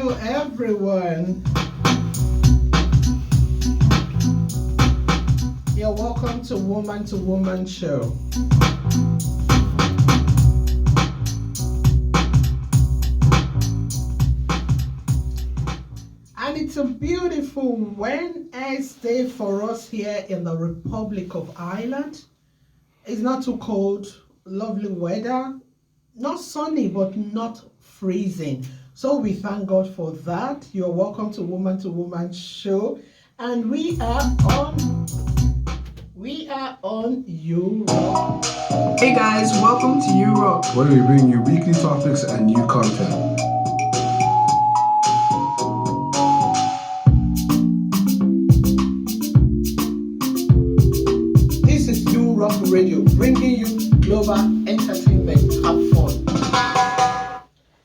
Hello, everyone. You're welcome to Woman Show. And it's a beautiful Wednesday for us here in the Republic of Ireland. It's not too cold, lovely weather, not sunny, but not freezing. So we thank God for that. You're welcome to Woman Show. And we are on Europe. Hey guys, welcome to Europe, where we bring you weekly topics and new content. This is Europe Radio, bringing you global entertainment. Have fun.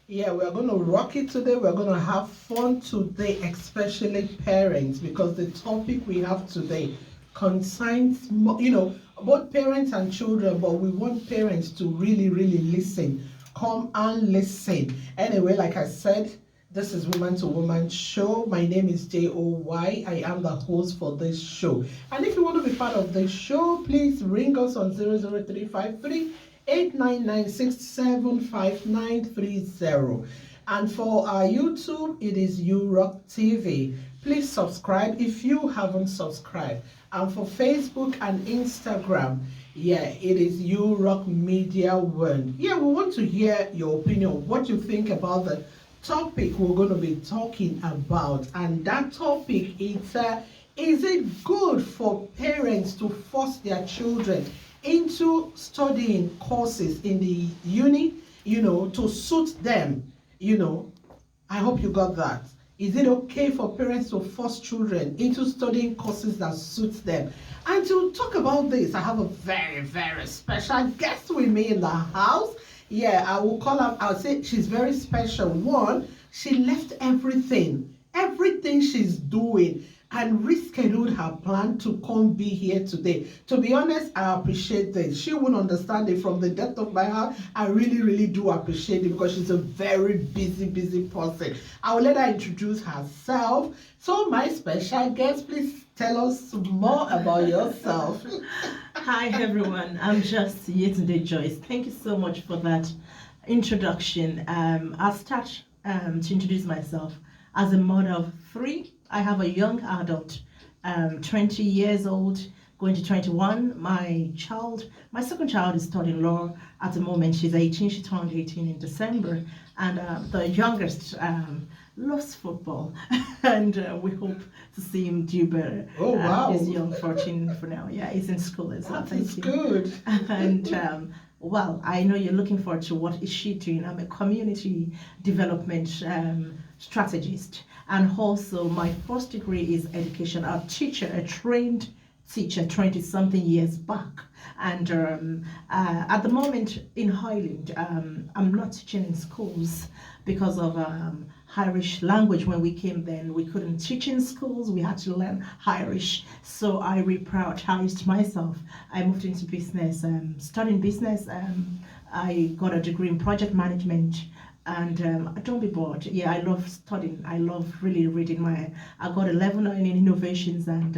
Yeah, we're going to rock it today. We're going to have fun today, especially parents, because the topic we have today concerns, both parents and children, but we want parents to really listen. Come and listen. Anyway, like I said, this is Woman to Woman Show. My name is Joy. I am the host for this show. And if you want to be part of the show, please ring us on 00353 899-675930. And for our YouTube, it is Europe TV. Please subscribe if you haven't subscribed. And for Facebook and Instagram, it is Europe Media One. We want to hear your opinion, what you think about the topic we're going to be talking about. And that topic is it good for parents to force their children into studying courses in the uni, to suit them, I hope you got that. Is it okay for parents to force children into studying courses that suits them? And to talk about this, I have a very special guest with me in the house. I will call her, I'll say she's very special. One, she left everything she's doing and rescheduled her plan to come be here today. To be honest, I appreciate this. She won't understand it from the depth of my heart. I really do appreciate it because she's a very busy person. I will let her introduce herself. So my special guest, please tell us more about yourself. Hi everyone, I'm just Yetunde Joyce. Thank you so much for that introduction. I'll start to introduce myself. As a mother of 3, I have a young adult, 20 years old, going to 21. My second child is studying law at the moment. She's 18. She turned 18 in December. And the youngest loves football. And we hope to see him do better. Oh, wow. He's young, 14 for now. Yeah, he's in school as well. That's good. And well, I know you're looking forward to what is she doing. I'm a community development strategist. And also my first degree is education. I'm a teacher, a trained teacher, 20-something years back. And at the moment in Highland, I'm not teaching in schools because of Irish language. When we came then, we couldn't teach in schools. We had to learn Irish. So I reprioritized myself. I moved into business, studying business. I got a degree in project management. And don't be bored. I love studying. I love really reading. I got a level 9 in innovations and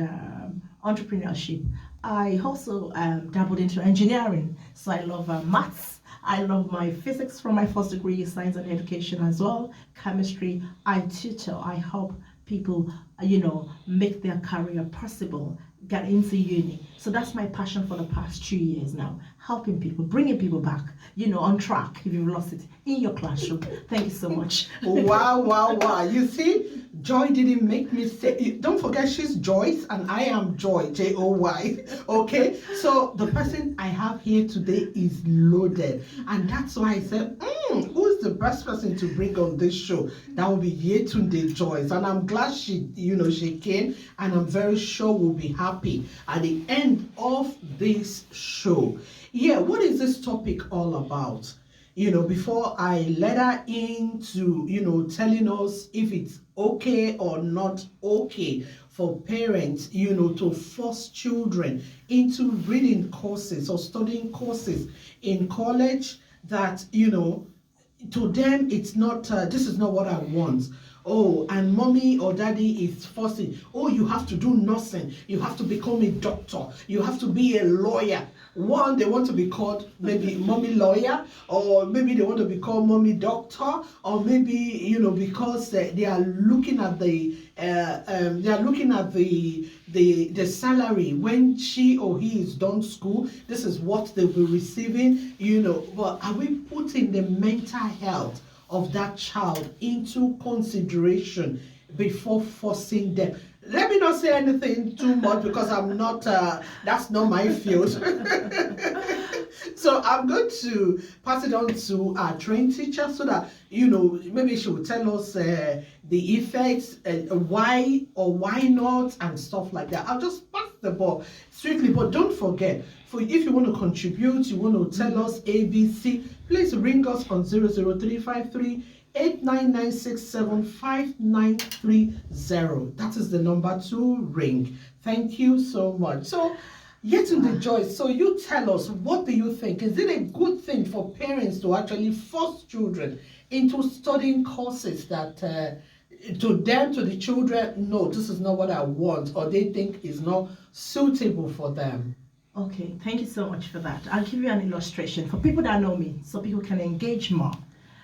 entrepreneurship. I also dabbled into engineering. So I love maths. I love my physics from my first degree, science and education as well. Chemistry. I tutor. I help people, make their career possible, get into uni. So that's my passion for the past 2 years now, helping people, bringing people back, on track if you've lost it in your classroom. Thank you so much. Wow. You see, Joy didn't make me say, don't forget she's Joyce and I am Joy, Joy. Okay, so the person I have here today is loaded. And that's why I said, who's the best person to bring on this show? That will be Yetunde Joyce. And I'm glad she came, and I'm very sure we'll be happy at the end of this show. What is this topic all about? Before I let her into, telling us if it's okay or not okay for parents, to force children into reading courses or studying courses in college that, to them, it's not, this is not what I want. oh, and mommy or daddy is forcing, oh, you have to do nursing, you have to become a doctor, you have to be a lawyer. One, they want to be called maybe mommy lawyer, or maybe they want to be called mommy doctor, or maybe, you know, because they are looking at the the salary when she or he is done school. This is what they'll be receiving, you know. But are we putting the mental health of that child into consideration before forcing them? Let me not say anything too much because I'm not, that's not my field. So I'm going to pass it on to our trained teacher so that, you know, maybe she will tell us the effects, why or why not, and stuff like that. I'll just pass the ball strictly, but don't forget, if you want to contribute, you want to tell us ABC, please ring us on 00353 8996759330. That is the number to ring. Thank you so much. So, Yetunde Joyce, so you tell us, what do you think? Is it a good thing for parents to actually force children into studying courses that to the children, no, this is not what I want, or they think is not suitable for them? Okay, thank you so much for that. I'll give you an illustration for people that know me so people can engage more.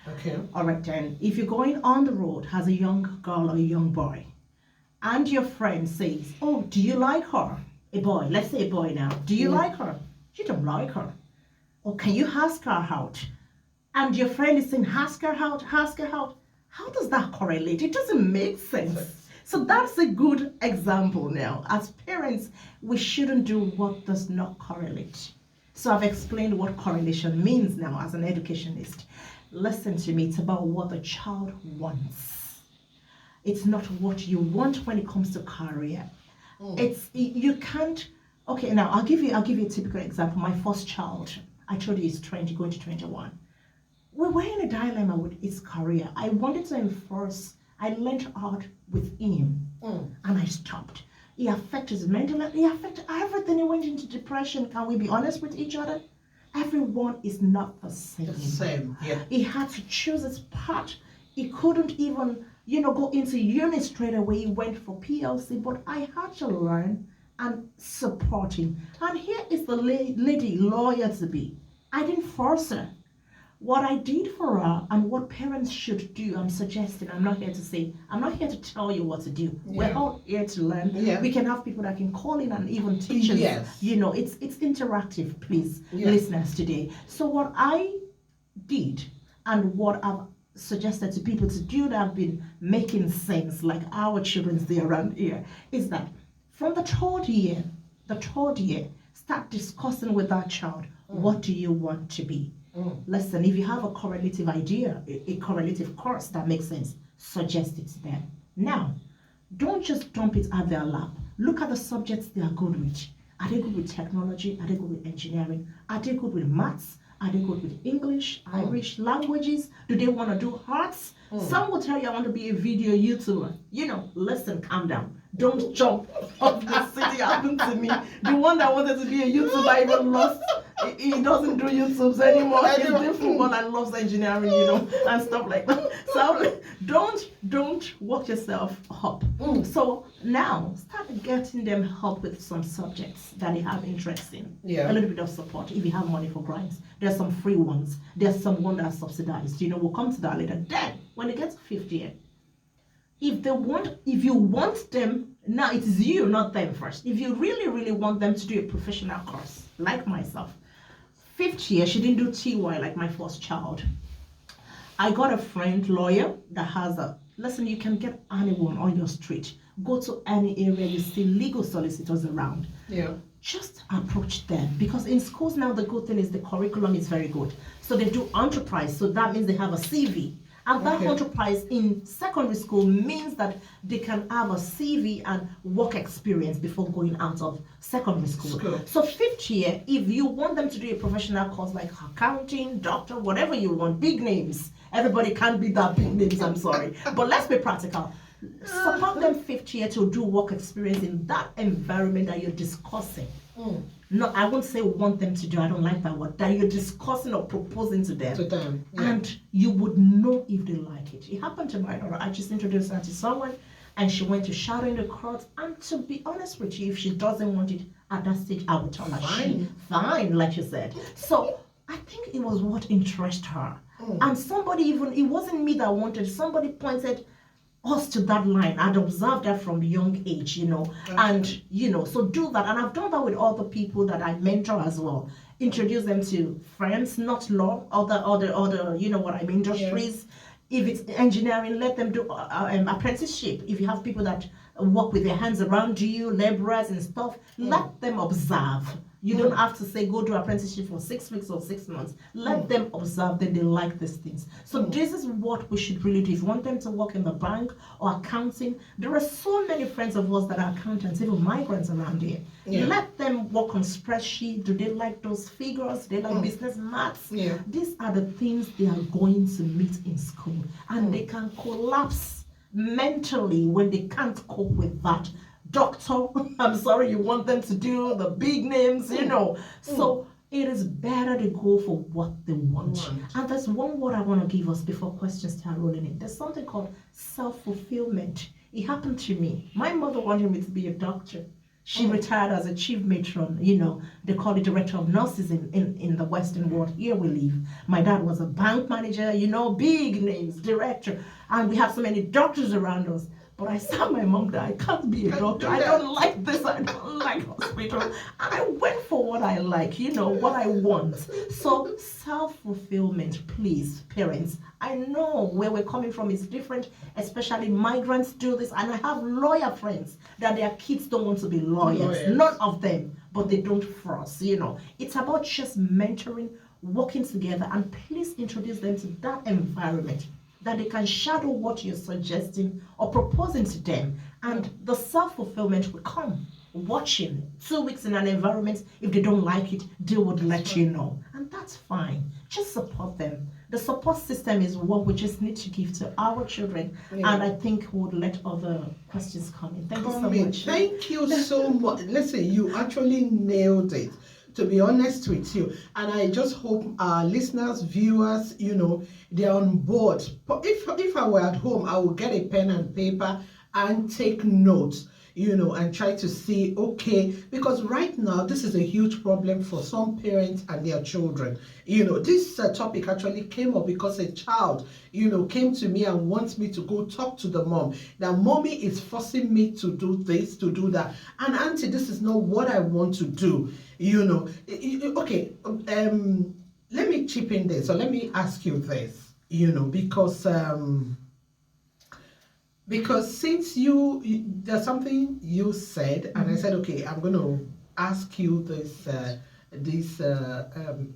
Okay. All right, then. If you're going on the road as a young girl or a young boy, and your friend says, oh, do you like her? A boy, let's say a boy now. Do you like her? You don't like her. Or can you ask her out? And your friend is saying, ask her out, ask her out. How does that correlate? It doesn't make sense. So that's a good example now. As parents, we shouldn't do what does not correlate. So I've explained what correlation means now as an educationist. Listen to me, it's about what the child wants. It's not what you want when it comes to career. You can't. Okay, now I'll give you a typical example. My first child, I told you, is 20, going to 21. We were in a dilemma with his career. I wanted to enforce. I learned art with him, and I stopped. He affected his mental health. He affected everything. He went into depression. Can we be honest with each other? Everyone is not the same. The same, yeah. He had to choose his path. He couldn't even, go into uni straight away. He went for PLC, but I had to learn and support him. And here is the lady lawyer to be. I didn't force her. What I did for her and what parents should do, I'm suggesting. I'm not here to tell you what to do. Yeah. We're all here to learn. Yeah. We can have people that can call in and even teach us. Yes. It's interactive, please, listeners today. So what I did and what I've suggested to people to do that have been making sense, like our children's day around here, is that from the third year, start discussing with that child, what do you want to be? Listen, if you have a correlative idea, a correlative course that makes sense, suggest it to them. Now, don't just dump it at their lap. Look at the subjects they are good with. Are they good with technology? Are they good with engineering? Are they good with maths? Are they good with English, Irish languages? Do they want to do arts? Some will tell you, I want to be a video YouTuber. Listen, calm down. Don't jump off the city. Happened to me. The one that wanted to be a YouTuber even lost. He doesn't do YouTubes anymore. He's doing football and loves engineering, and stuff like that. So don't work yourself up. So now start getting them help with some subjects that they have interest in. Yeah. A little bit of support. If you have money for grants, there's some free ones. There's some one that's subsidized. We'll come to that later. Then when they get to 5th year, if you want them, now it is you, not them first. If you really, really want them to do a professional course, like myself, 5th year, she didn't do TY like my first child. I got a friend, lawyer, that has listen, you can get anyone on your street. Go to any area you see legal solicitors around. Yeah. Just approach them, because in schools now the good thing is the curriculum is very good. So they do enterprise, so that means they have a CV. And that enterprise in secondary school means that they can have a CV and work experience before going out of secondary school. So 5th year, if you want them to do a professional course like accounting, doctor, whatever you want, big names. Everybody can't be that big names, I'm sorry. But let's be practical. Support them 5th year to do work experience in that environment that you're discussing. No, I won't say want them to do. I don't like that word. That you're discussing or proposing to them. To them, yeah. And you would know if they like it. It happened to my daughter. I just introduced her to someone and she went to shout in the crowd. And to be honest with you, if she doesn't want it at that stage, I would tell her, fine, like you said. So I think it was what interested her. And somebody even, it wasn't me that wanted, somebody pointed us to that line. I'd observed that from young age, and so do that. And I've done that with other people that I mentor as well. Introduce them to friends, not law, other industries. If it's engineering, let them do apprenticeship. If you have people that work with their hands around you, laborers and stuff, let them observe. You don't have to say go do apprenticeship for 6 weeks or 6 months. Let them observe that they like these things. So this is what we should really do. If you want them to work in the bank or accounting, there are so many friends of us that are accountants, even migrants around here. Yeah. Let them work on spreadsheet. Do they like those figures? Do they like business maths? Yeah. These are the things they are going to meet in school. And they can collapse mentally when they can't cope with that. Doctor, I'm sorry, you want them to do the big names, So it is better to go for what they want. And there's one word I want to give us before questions start rolling in. There's something called self-fulfillment. It happened to me. My mother wanted me to be a doctor. She retired as a chief matron, they call it director of nurses in the Western world. Here we live. My dad was a bank manager, big names, director. And we have so many doctors around us. But I saw my mom that I can't be a doctor. I don't like this. I don't like hospital. And I went for what I like, what I want. So self-fulfillment, please, parents. I know where we're coming from is different, especially migrants do this. And I have lawyer friends that their kids don't want to be lawyers. None of them, but they don't force, It's about just mentoring, working together, and please introduce them to that environment that they can shadow what you're suggesting or proposing to them. And the self-fulfillment will come watching 2 weeks in an environment. If they don't like it, they would let you know. And that's fine. Just support them. The support system is what we just need to give to our children. And I think we'll let other questions come in. Thank you so much. Thank you so much. Listen, you actually nailed it, to be honest with you. And I just hope our listeners, viewers, they're on board. But if I were at home, I would get a pen and paper and take notes, and try to see, okay, because right now this is a huge problem for some parents and their children. This topic actually came up because a child, came to me and wants me to go talk to the mom. Now, mommy is forcing me to do this, to do that. And auntie, this is not what I want to do. Okay, let me chip in this. So let me ask you this, because since there's something you said, and I said, okay, I'm going to ask you this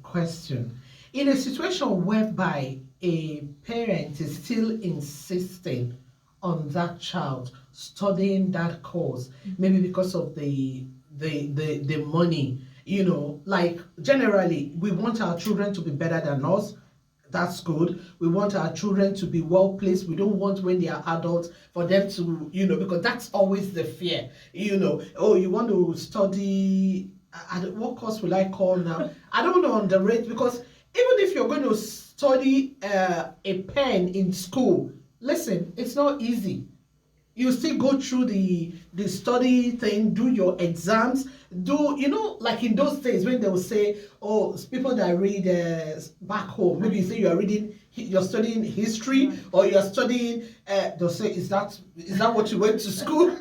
question. In a situation whereby a parent is still insisting on that child studying that course, maybe because of the money, like generally we want our children to be better than us. That's good. We want our children to be well placed. We don't want when they are adults for them to, because that's always the fear. Oh, you want to study, what course will I call now? I don't know on the rate, because even if you're going to study a pen in school, listen, it's not easy. You still go through the study thing, do your exams, like in those days when they will say, oh, people that read back home, maybe you say you're studying history, or you're studying, they'll say, is that what you went to school?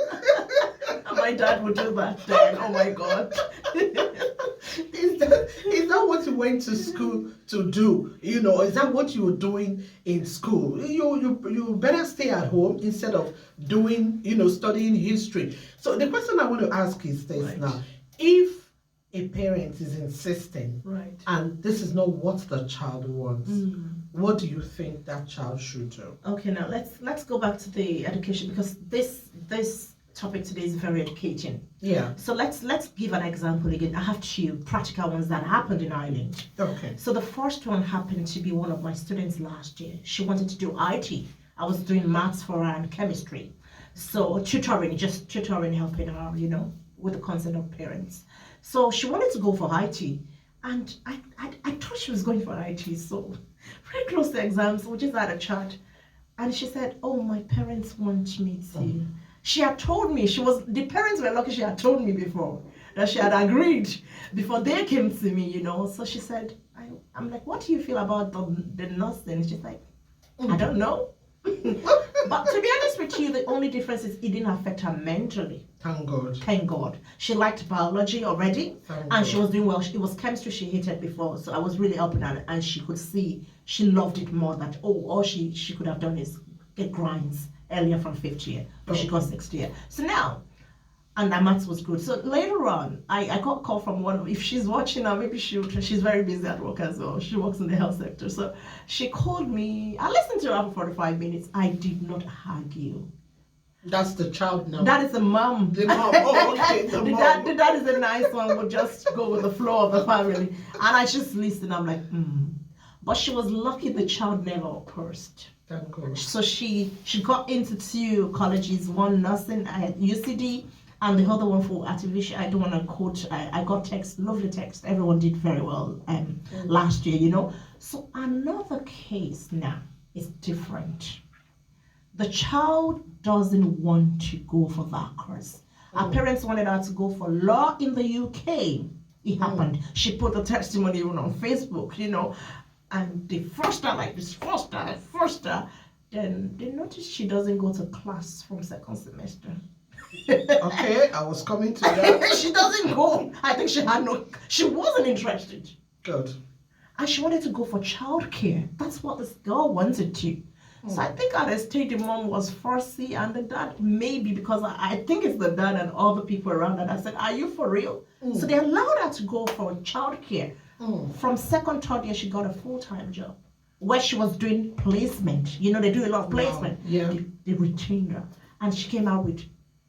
My dad would do that then. Oh my God. Is that what you went to school to do? Is that what you were doing in school? You better stay at home instead of doing, studying history. So the question I want to ask is this now. If a parent is insisting, and this is not what the child wants, what do you think that child should do? Okay, now let's go back to the education, because this topic today is very educating. Yeah. So let's give an example again. I have 2 practical ones that happened in Ireland. Okay. So the first one happened to be one of my students last year. She wanted to do IT. I was doing maths for her and chemistry. So tutoring, helping her, with the consent of parents. So she wanted to go for IT. And I thought she was going for IT. So very close to exams, we just had a chat. And she said, oh, my parents want me to. She had told me, the parents were lucky she had told me before, that she had agreed before they came to me, So she said, I'm like, what do you feel about the nursing? She's like, I don't know. But to be honest with you, the only difference is it didn't affect her mentally. Thank God. Thank God. She liked biology already, Thank and God. she was doing well. It was chemistry she hated before, so I was really helping her, and she could see she loved it more. That all she could have done is get grinds earlier from 5th year, but she got 6th year. So now, and that maths was good. So later on, I got a call from one. If she's watching now, maybe she's very busy at work as well. She works in the health sector, so she called me. I listened to her for 45 minutes. I did not argue. That's the child now. That is the mom. The mom. Oh, okay, the mom. The dad is a nice one. We'll just go with the flow of the family. And I just listened. I'm like, But she was lucky the child never cursed. Thank God. So she got into 2 colleges, one nursing at UCD and the other one for artificial. I don't want to quote. I got text, lovely text. Everyone did very well last year, So another case now is different. The child doesn't want to go for that course. Her parents wanted her to go for law in the UK. It happened. She put the testimony even on Facebook, and they forced her like this, forced her. Then they noticed she doesn't go to class from 2nd semester. Okay, I was coming to that. She doesn't go. I think she wasn't interested. Good. And she wanted to go for childcare. That's what this girl wanted to. So I think at a stage the mom was fussy and the dad maybe because I think it's the dad and all the people around her that said, are you for real? So they allowed her to go for childcare. From 2nd, 3rd year she got a full-time job where she was doing placement. They do a lot of placement. Wow. Yeah. They retained her. And she came out with,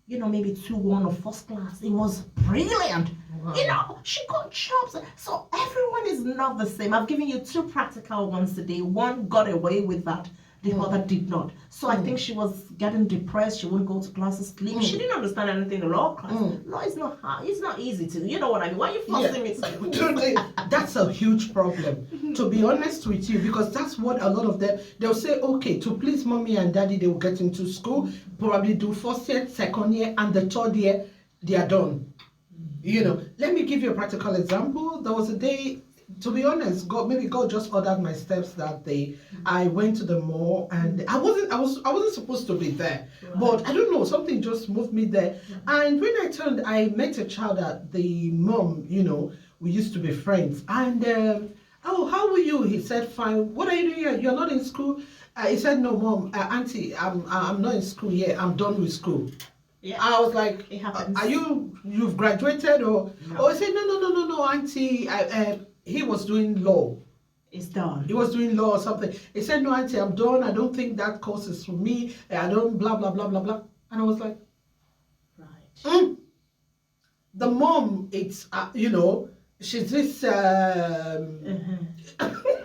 maybe 2-1 or 1st class. It was brilliant. Wow. She got jobs. So everyone is not the same. I've given you 2 practical ones today. One got away with that. The other did not. So I think she was getting depressed. She wouldn't go to classes, sleep. She didn't understand anything in law class. Law is not hard. It's not easy to. You know what I mean? Why are you forcing me to do? That's a huge problem, to be honest with you, because that's what a lot of them, they'll say, okay, to please mommy and daddy, they will get into school, probably do 1st year, 2nd year, and the 3rd year, they are done. Let me give you a practical example. There was a day, to be honest, God just ordered my steps that day. I went to the mall and I wasn't supposed to be there, but I don't know, something just moved me there. And when I turned, I met a child that the mom, we used to be friends. And oh, how are you? He said, fine. What are you doing here? You're not in school? He said, no, mom, auntie, I'm not in school yet. I'm done with school. Yeah. I was like, it happens. Are you've graduated or? No. Oh, he said, no, auntie. He was doing law. It's done. He was doing law or something. He said, no, auntie, I'm done. I don't think that course is for me. I don't blah, blah, blah, blah, blah. And I was like, Right. The mom, it's, she's this,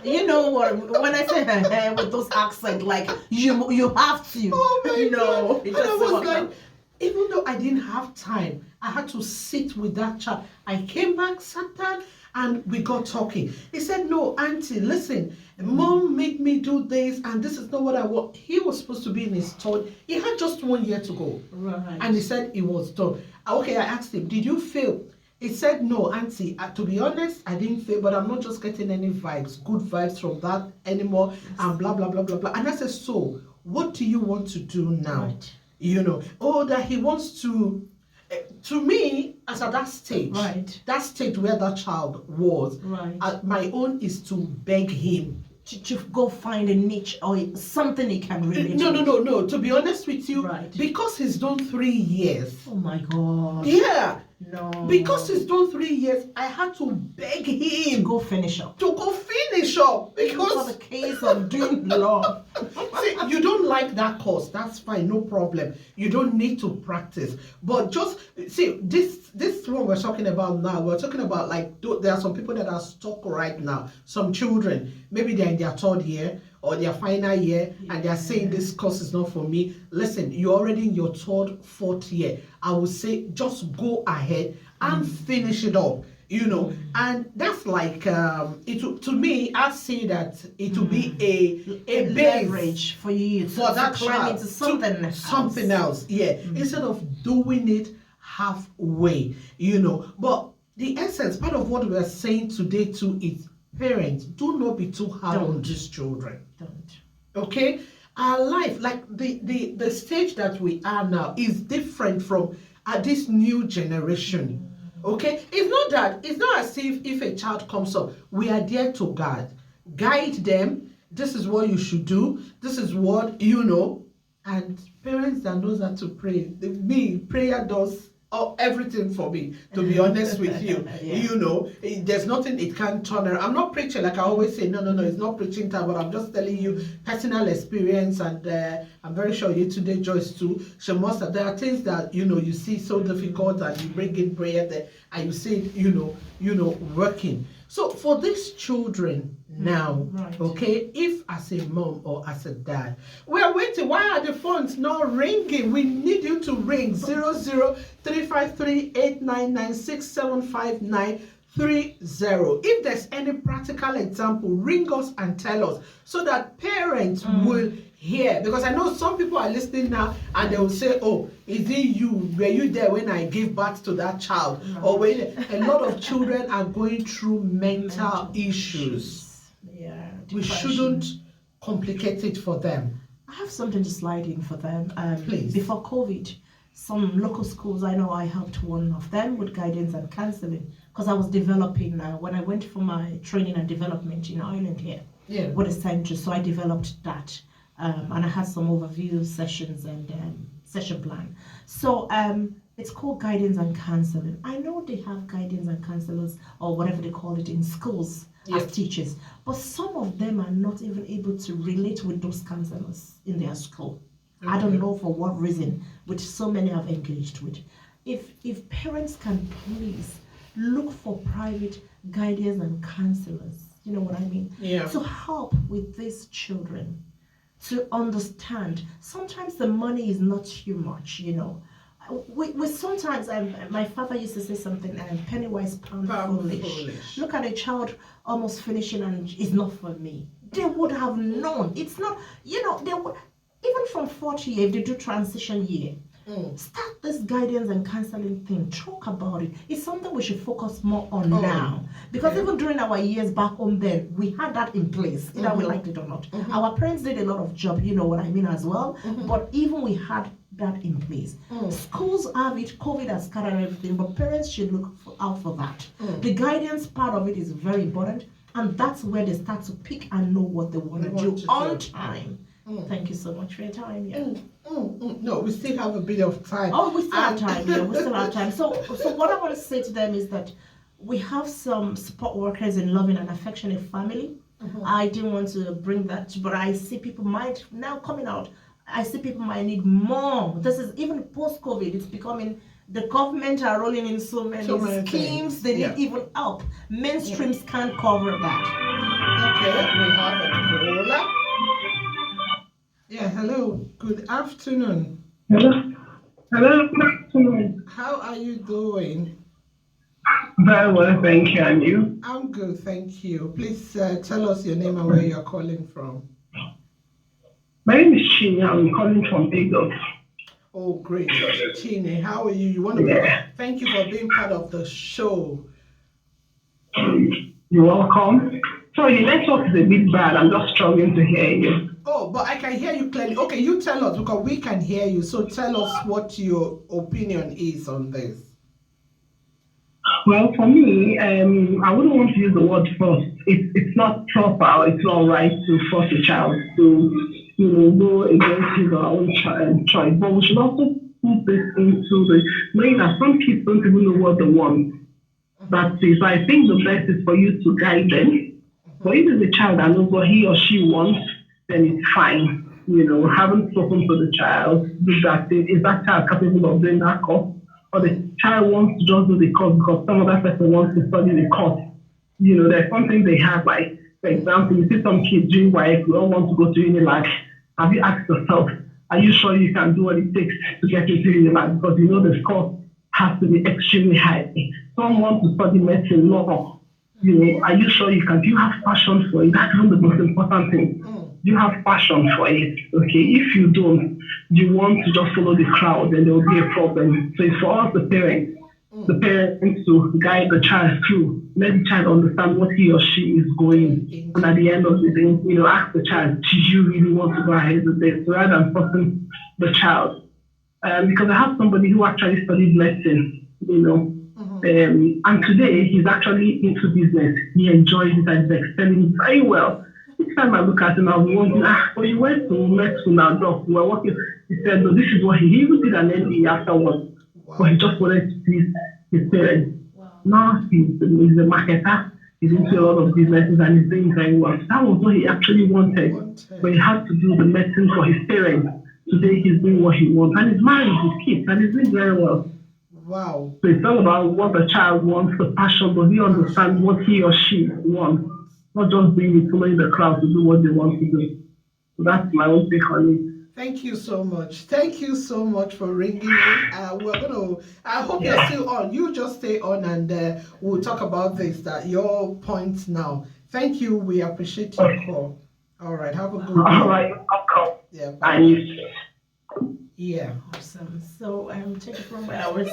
You know what? When I say her hair with those accents, like you have to. oh my God. It And I just was worked like, out. even though I didn't have time, I had to sit with that child. I came back, sat down, and we got talking. He said, no, auntie, listen, mom made me do this, and this is not what I want. He was supposed to be in his 3rd. He had just 1 year to go. Right. And he said it was done. Okay, I asked him, did you fail? He said, no, auntie, to be honest, I didn't fail, but I'm not just getting any vibes, good vibes from that anymore, and blah, blah, blah, blah, blah. And I said, so, what do you want to do now? Right. That he wants to me, as at that stage, Right. that stage where that child was, Right. My own is to beg him. To go find a niche or something he can relate to. No. To be honest with you, Right. because he's done 3 years. Oh my God. Yeah. No. Because he's done 3 years, I had to beg To him go finish up. to go finish up For because the case of doing law. see, you don't like that course, that's fine, no problem. You don't need to practice. But just see, this one we're talking about now, we're talking about like there are some people that are stuck right now. Some children, maybe they're in their 3rd year or their final year, and they're saying this course is not for me. Listen, you're already in your 3rd, 4th year. I would say just go ahead and finish it up. And that's like to me, I see that it will be a base leverage for you for that climb child into something else, instead of doing it halfway. But the essence, part of what we are saying today too, is parents, do not be too hard on these children. Don't. Okay, our life, like the stage that we are now, is different from this new generation. Okay, it's not as if a child comes up, we are there to guide them. This is what you should do. This is what and parents that knows how to pray. Prayer does everything for me, to be honest with you. There's nothing it can't turn around. I'm not preaching, like I always say, no, it's not preaching time, but I'm just telling you personal experience, and I'm very sure you today, Joyce too, she must have. There are things that you see so difficult, and you bring in prayer there, and you see it, working. So for these children now, okay, if as a mom or as a dad, we are waiting. Why are the phones not ringing? We need you to ring 0035389967593. If there's any practical example, ring us and tell us, so that parents will hear. Because I know some people are listening now and they will say, oh, is it you? Were you there when I gave birth to that child? Or when a lot of children are going through mental issues. We shouldn't complicate it for them. I have something to slide in for them. Please. Before COVID, some local schools, I know I helped one of them with guidance and counseling, because I was developing, when I went for my training and development in Ireland here, with a center, so I developed that. And I had some overview sessions and session plan. So it's called guidance and counseling. I know they have guidance and counselors, or whatever they call it, in schools as teachers, but some of them are not even able to relate with those counselors in their school. I don't know for what reason, which so many have engaged with. If parents can please look for private guidance and counselors, you know what I mean? To help with these children, to understand. Sometimes the money is not too much, We sometimes, my father used to say something, penny wise, pound foolish. Look at a child almost finishing and it's not for me. They would have known. It's not, they would, even from 40 year, if they do transition year, start this guidance and counseling thing. Talk about it. It's something we should focus more on now. Because even during our years back home then, we had that in place, either we liked it or not. Our parents did a lot of job, you know what I mean, as well. But even we had that in place. Schools have it, COVID has scattered everything, but parents should look out for that. The guidance part of it is very important, and that's where they start to pick and know what they want to do on time. Thank you so much for your time. No, we still have a bit of time. Oh, we still have time. We still have time. So what I want to say to them is that we have some support workers in loving and affectionate family. I didn't want to bring that, but I see people might now coming out. I see people might need more. This is even post-COVID. It's becoming, the government are rolling in so many schemes. They need even help. Mainstreams can't cover that. Okay, we have a caller. Hello. Good afternoon. Hello, good afternoon. How are you doing? Very well, thank you. And you? I'm good, thank you. Please tell us your name and where you're calling from. My name is Chine. I'm calling from Lagos. Oh, great. Chine, how are you? Thank you for being part of the show. You're welcome. Sorry, the network is a bit bad. I'm just struggling to hear you. Oh, but I can hear you clearly. Okay, you tell us, because we can hear you. So tell us what your opinion is on this. Well, for me, I wouldn't want to use the word force. It's not proper. It's not right to force a child to, go against his or her own choice. But we should also put this into the knowing that some kids don't even know what they want. That is, I think the best is for you to guide them. But if it's a child that knows what he or she wants, then it's fine. Haven't spoken to the child. Is that child capable of doing that course? Or the child wants to just do the course because some other person wants to study the course. There's something they have, like, for example, you see some kids doing YF, we all want to go to Unilag. Have you asked yourself, are you sure you can do what it takes to get into Unilag? Because the course has to be extremely high. Someone wants to study medicine, law, are you sure you can? Do you have passion for it? That's one of the most important things. Do you have passion for it? Okay, if you don't, you want to just follow the crowd, then there will be a problem. So it's for us, the parents to guide the child through, let the child understand what he or she is going. And at the end of the day, ask the child, do you really want to go ahead with this? Rather than forcing the child. Because I have somebody who actually studied medicine, and today he's actually into business. He enjoys it and is excelling very well. Each time I look at him, I'm wondering, but you went to med school now, doc. You were working. He said, no, this is what he even did an MBA afterwards. Wow. But he just wanted to see his parents. Wow. Now he's a marketer. He's into a lot of businesses and he's doing very well. So that was what he actually wanted. But he had to do the medicine for his parents. Today he's doing what he wants. And he's married with kids and he's doing very well. Wow. So it's all about what the child wants, the passion, but he understands what he or she wants. Not just being following the crowd to do what they want to do. So that's my own take on it. Thank you so much. Thank you so much for ringing in. I hope you're still on. You just stay on and we'll talk about this, your points now. Thank you. We appreciate your call. All right. Have a good day. All right. Welcome. Yeah. Bye. Yeah. Awesome. So take it from where I was.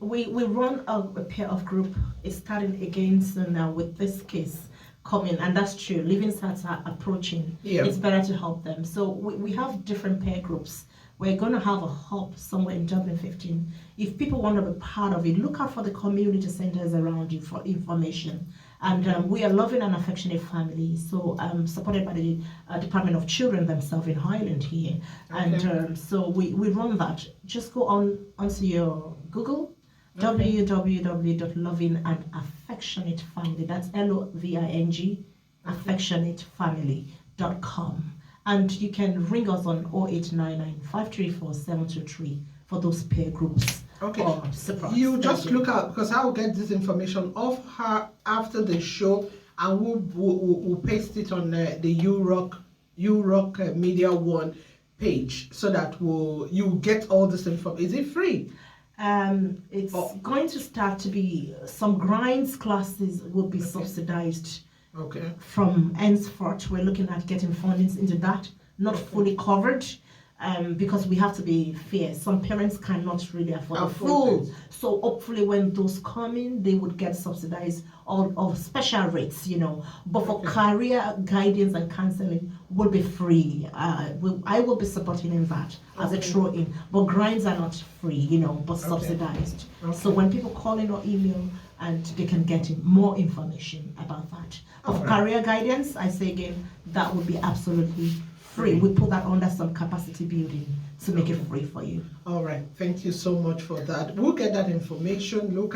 We run a pair of group. It's starting again soon now with this case coming, and that's true. Living Stars are approaching. Yeah. It's better to help them. So we have different pair groups. We're going to have a hub somewhere in Dublin 15. If people want to be part of it, look out for the community centers around you for information. And we are loving and affectionate family, so supported by the Department of Children themselves in Highland here. Okay. And so we run that. Just go onto your Google, www.lovingandaffectionatefamily, that's LOVING, affectionatefamily.com. And you can ring us on 0899 534 723 for those peer groups. Okay. You just look out, because I will get this information off her after the show, and we'll paste it on the URock Media One page, so that you get all this information. Is it free? It's going to start to be, some grinds classes will be subsidized. Okay. From henceforth, we're looking at getting fundings into that, not fully covered. Because we have to be fair, some parents cannot really afford the full. So hopefully when those come in, they would get subsidized or special rates, But for career guidance and counseling will be free. I will be supporting in that as a throw-in. But grinds are not free, but subsidized. Okay. So when people call in or email, and they can get more information about that. But for career guidance, I say again, that would be absolutely free. We put that under some capacity building to make it free for you. All right. Thank you so much for that. We'll get that information. Go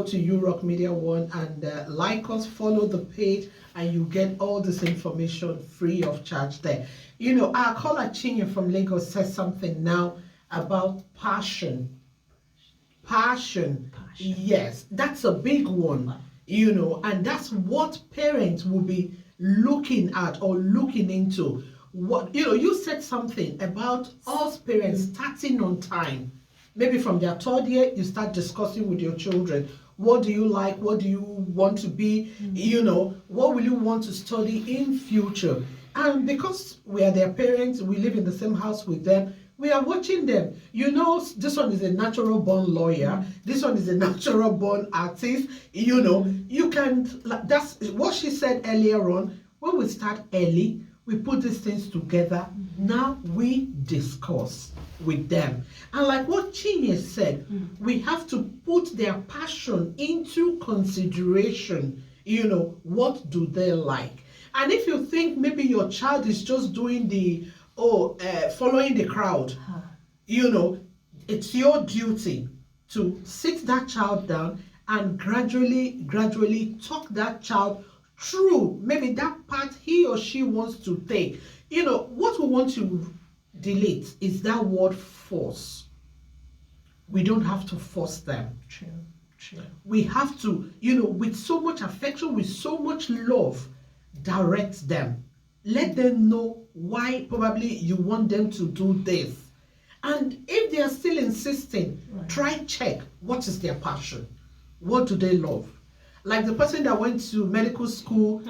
to URock Media One and like us, follow the page, and you get all this information free of charge there. Our caller Chinya from Lagos says something now about passion. Passion. Yes, that's a big one, and that's what parents will be looking at or looking into. What you said something about us parents starting on time. Maybe from their third year, you start discussing with your children. What do you like? What do you want to be? What will you want to study in future? And because we are their parents, we live in the same house with them, we are watching them. This one is a natural born lawyer. This one is a natural born artist. You can, that's what she said earlier on. When we start early, we put these things together. Now we discuss with them. And like what Chinye said, we have to put their passion into consideration. What do they like? And if you think maybe your child is just doing following the crowd, it's your duty to sit that child down and gradually talk that child through maybe that part he or she wants to take. What we want to delete is that word force. We don't have to force them. True. We have to, with so much affection, with so much love, direct them. Let them know why probably you want them to do this. And if they are still insisting, try check what is their passion. What do they love? Like the person that went to medical school,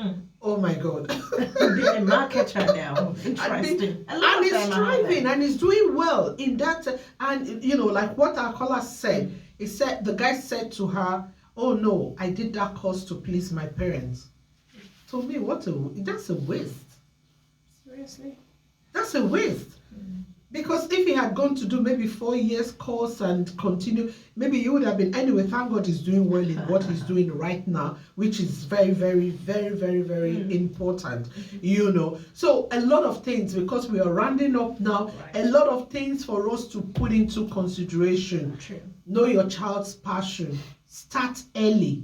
oh my God. Being a marketer now. Interesting. And he's thriving and he's doing well in that. And you know, like what our caller said, he said, the guy said to her, oh no, I did that course to please my parents. To me, that's a waste. Seriously? That's a waste. Because if he had gone to do maybe 4 years course and continue, maybe he would have been, anyway, thank God he's doing well in what he's doing right now, which is very, very, very, very, very important, you know. So a lot of things, because we are rounding up now, a lot of things for us to put into consideration. True. Know your child's passion. Start early.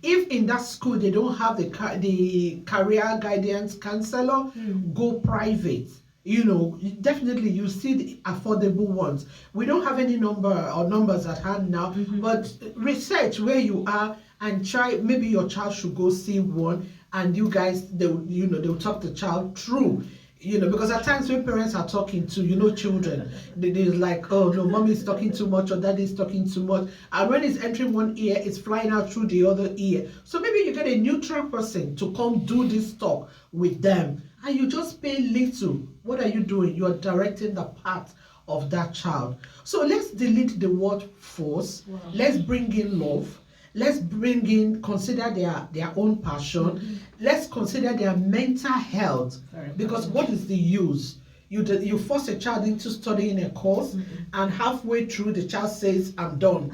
If in that school they don't have the career guidance counselor, go private. You know, definitely you see the affordable ones. We don't have any numbers at hand now, but research where you are and try. Maybe your child should go see one, and you guys, they'll talk the child through. You know, because at times when parents are talking to, children, they're like, oh no, mommy is talking too much or daddy is talking too much. And when it's entering one ear, it's flying out through the other ear. So maybe you get a neutral person to come do this talk with them. And you just pay little. What are you doing? You are directing the path of that child. So let's delete the word force. Wow. Let's bring in love. Let's bring in, consider their own passion. Let's consider their mental health. Because what is the use? You force a child into studying a course, and halfway through the child says, I'm done.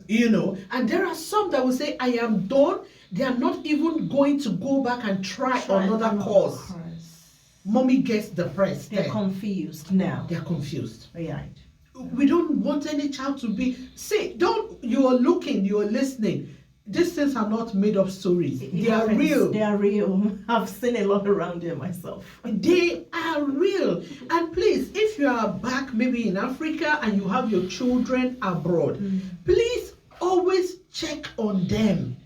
And there are some that will say, I am done. They are not even going to go back and try another course. Mommy gets depressed. They're confused now. They're confused. Right. We don't want any child to be, you are looking, you are listening. These things are not made up stories. They are real. They are real. I've seen a lot around here myself. They are real. And please, if you are back maybe in Africa and you have your children abroad, please always check on them.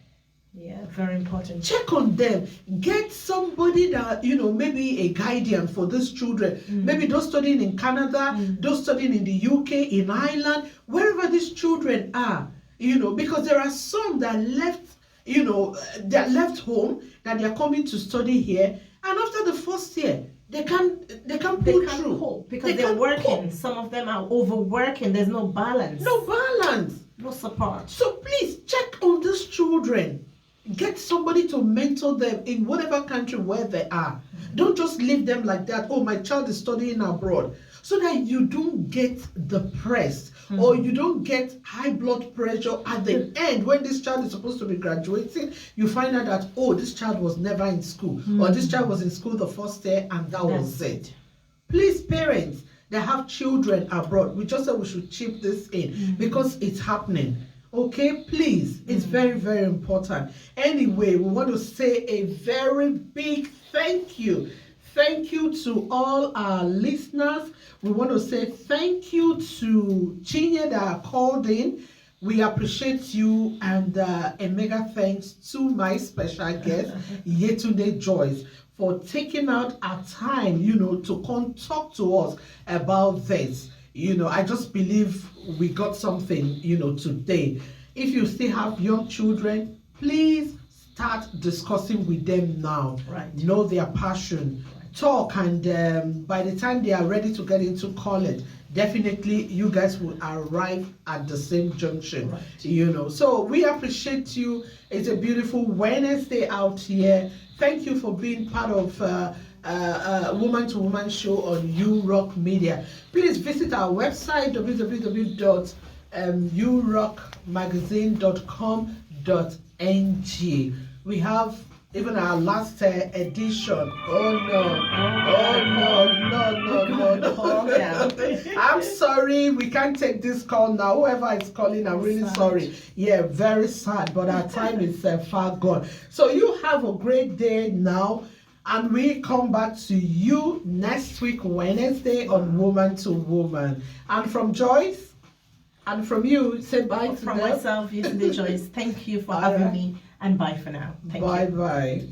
Yeah, very important. Check on them. Get somebody that, maybe a guardian for these children. Maybe those studying in Canada, those studying in the UK, in Ireland, wherever these children are, because there are some that left, that left home, that they're coming to study here, and after the first year, they can't pull through. Cope because they're working. Some of them are overworking. There's no balance. No balance. No support. So please check on these children. Get somebody to mentor them in whatever country where they are. Don't just leave them like that. Oh, my child is studying abroad. So that you don't get depressed or you don't get high blood pressure at the end when this child is supposed to be graduating. You find out that, oh, this child was never in school or this child was in school the first year and that was it. Please, parents that have children abroad, we just said we should chip this in because it's happening. Okay, please, it's very, very important. Anyway, we want to say a very big thank you. Thank you to all our listeners. We want to say thank you to Chinye that called in. We appreciate you, and a mega thanks to my special guest, Yetunde Joyce, for taking out our time, to come talk to us about this. I just believe we got something, today. If you still have young children, please start discussing with them now. Right. Know their passion. Talk, and by the time they are ready to get into college, definitely you guys will arrive at the same junction. Right. So we appreciate you. It's a beautiful Wednesday out here. Thank you for being part of Woman to Woman show on URock Media. Please visit our website www.urockmagazine.com.ng. We have even our last edition. No. I'm sorry, we can't take this call now. Whoever is calling, I'm really sorry. Yeah, very sad, but our time is far gone. So you have a great day now, and we come back to you next week, Wednesday, on Woman to Woman. And from Joyce, and from you, say bye to from them. Myself, Yetunde Joyce. Thank you for having me, and bye for now. Thank you. Bye.